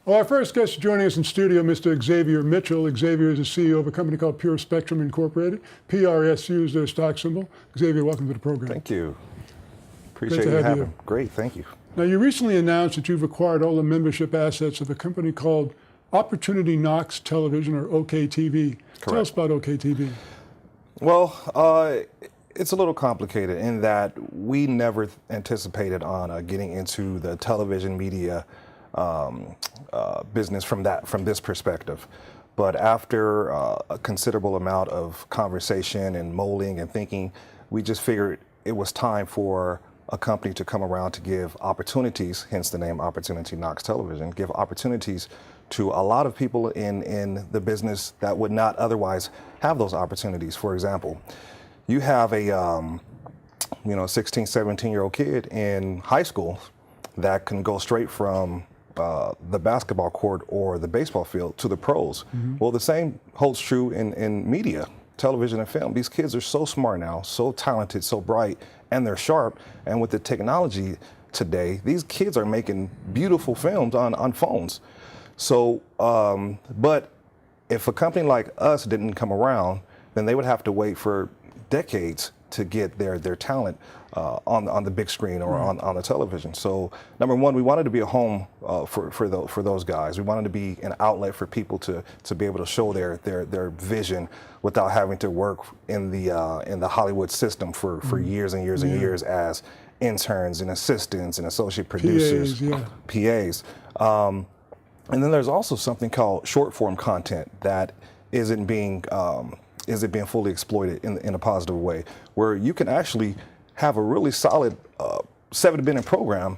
Well, our first guest joining us in studio, Mr. Xavier Mitchell. Xavier is the CEO of a company called PureSpectrum Incorporated. PRSU is their stock symbol. Xavier, welcome to the program. Thank you. Appreciate you having me. Great, thank you. Now, you recently announced that you've acquired all the membership assets of a company called Opportunity Knox Television, or OKTV. Correct. Tell us about OKTV. Well, it's a little complicated in that we never anticipated on getting into the television media business from this perspective. But after a considerable amount of conversation and molding and thinking, we just figured it was time for a company to come around to give opportunities, hence the name Opportunity Knox Television, give opportunities to a lot of people in the business that would not otherwise have those opportunities. For example, you have a 16, 17-year-old kid in high school that can go straight from the basketball court or the baseball field to the pros. Mm-hmm. Well, the same holds true in media, television and film. These kids are so smart now, so talented, so bright, and they're sharp. And with the technology today, these kids are making beautiful films on phones. So, but if a company like us didn't come around, then they would have to wait for decades to get their talent on the big screen or on the television. So number one, we wanted to be a home for those guys. We wanted to be an outlet for people to be able to show their vision without having to work in the Hollywood system for years and years and years as interns and assistants and associate producers, PAs. And then there's also something called short form content that isn't being fully exploited in a positive way, where you can actually have a really solid 7-minute program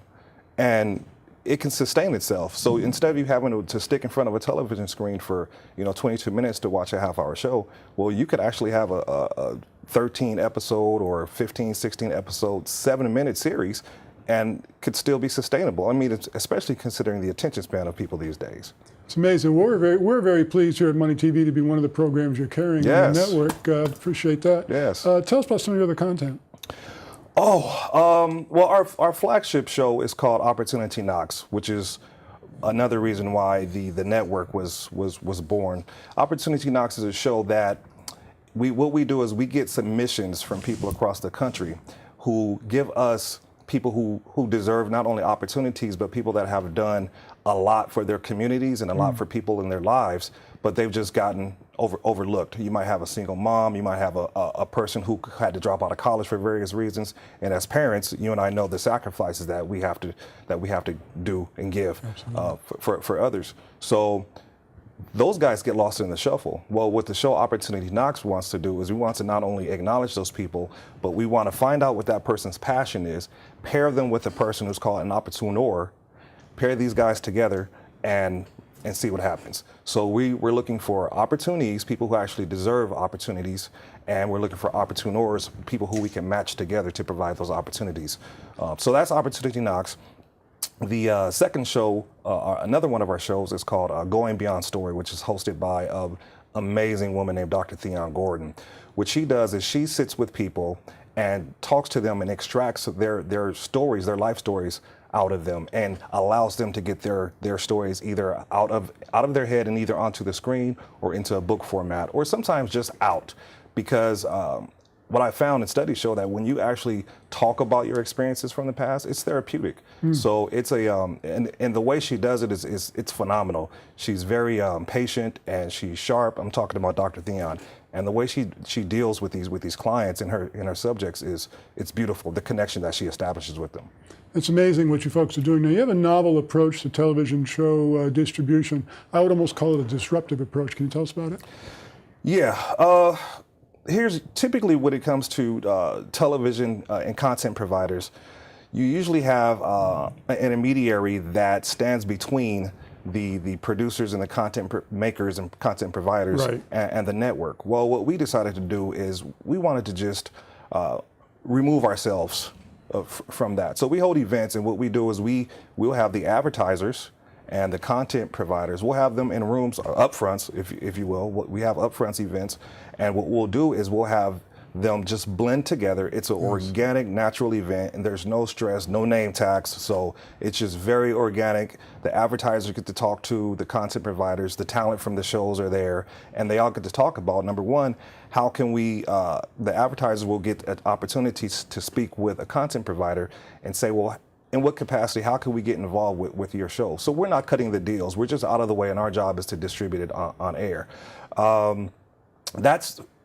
and it can sustain itself. So instead of you having to stick in front of a television screen for 22 minutes to watch a half-hour show, well, you could actually have a 13 episode or 15, 16 episode 7-minute series and could still be sustainable. I mean, especially considering the attention span of people these days. It's amazing. We're very pleased here at MoneyTV to be one of the programs you're carrying on the network. Appreciate that. Yes. Tell us about some of your other content. Well, our flagship show is called Opportunity Knox, which is another reason why the network was born. Opportunity Knox is a show that what we do is we get submissions from people across the country who give us people who deserve not only opportunities, but people that have done a lot for their communities and a lot for people in their lives, but they've just gotten overlooked. You might have a single mom, you might have a person who had to drop out of college for various reasons, and as parents, you and I know the sacrifices that we have to do and give for others. So those guys get lost in the shuffle. Well, what the show Opportunity Knox wants to do is we want to not only acknowledge those people, but we want to find out what that person's passion is, pair them with a person who's called an opportuneur, pair these guys together and see what happens. So we're looking for opportunities, people who actually deserve opportunities, and we're looking for opportuneurs, people who we can match together to provide those opportunities. So that's Opportunity Knox. The second show, another one of our shows, is called Going Beyond Story, which is hosted by an amazing woman named Dr. Theon Gordon. What she does is she sits with people and talks to them and extracts their stories, their life stories, out of them and allows them to get their stories either out of their head and either onto the screen or into a book format, or sometimes just out. Because what I found in studies show that when you actually talk about your experiences from the past, it's therapeutic. So it's and the way she does it is it's phenomenal. She's very patient and she's sharp. I'm talking about Dr. Theon. And the way she deals with these clients and her subjects it's beautiful, the connection that she establishes with them. It's amazing what you folks are doing. Now, you have a novel approach to television show distribution. I would almost call it a disruptive approach. Can you tell us about it? Yeah. Here's typically when it comes to television and content providers, you usually have an intermediary that stands between the producers and the content makers and content providers and the network. Well, what we decided to do is we wanted to just remove ourselves from that. So we hold events, and what we do is we'll have the advertisers and the content providers, we'll have them in rooms, upfronts, if you will. We have upfronts events, and what we'll do is we'll have them just blend together. It's an organic, natural event, and there's no stress, no name tags. So it's just very organic. The advertisers get to talk to the content providers, the talent from the shows are there, and they all get to talk about, number one, how can we, the advertisers will get opportunities to speak with a content provider and say, well, in what capacity, how can we get involved with your show? So we're not cutting the deals. We're just out of the way, and our job is to distribute it on air.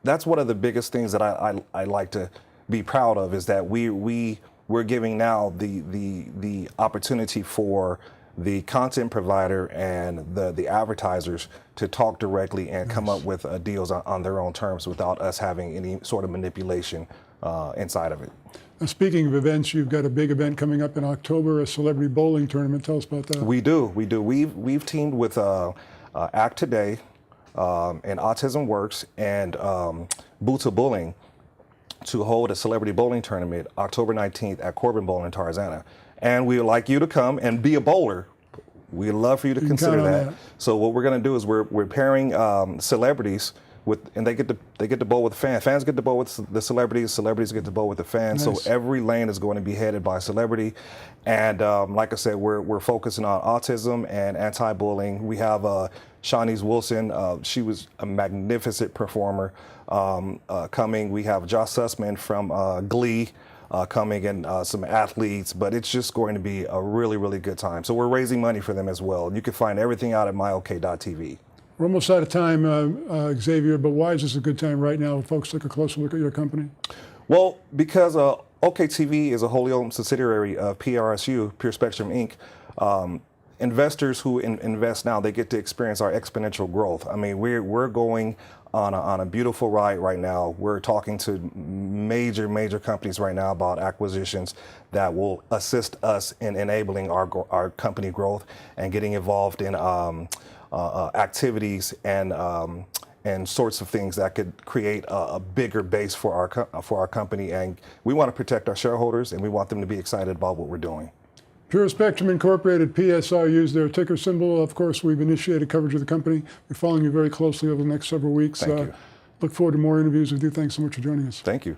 That's one of the biggest things that I like to be proud of, is that we're giving now the opportunity for the content provider and the advertisers to talk directly and come up with deals on their own terms without us having any sort of manipulation inside of it. Now, speaking of events, you've got a big event coming up in October, a celebrity bowling tournament. Tell us about that. We do. We've teamed with Act Today and Autism Works and Boots of Bowling to hold a celebrity bowling tournament October 19th at Corbin Bowling in Tarzana. And we would like you to come and be a bowler. We'd love for you to consider that. So what we're going to do is we're pairing celebrities and they get to bowl with fans. Fans get to bowl with the celebrities. Celebrities get to bowl with the fans. Nice. So every lane is going to be headed by a celebrity. And like I said, we're focusing on autism and anti-bullying. We have Shawnee's Wilson. She was a magnificent performer coming. We have Josh Sussman from Glee coming, and some athletes. But it's just going to be a really, really good time. So we're raising money for them as well. You can find everything out at myok.tv. We're almost out of time, Xavier, but why is this a good time right now when folks take a closer look at your company? Well, because OKTV is a wholly owned subsidiary of PSRU, PureSpectrum Inc. Investors who invest now, they get to experience our exponential growth. I mean, we're going on a beautiful ride right now. We're talking to major companies right now about acquisitions that will assist us in enabling our company growth and getting involved in activities and sorts of things that could create a bigger base for our company. And we want to protect our shareholders, and we want them to be excited about what we're doing. PureSpectrum Incorporated, PSRU, is their ticker symbol. Of course, we've initiated coverage of the company. We're following you very closely over the next several weeks. Thank you. Look forward to more interviews with you. Thanks so much for joining us. Thank you.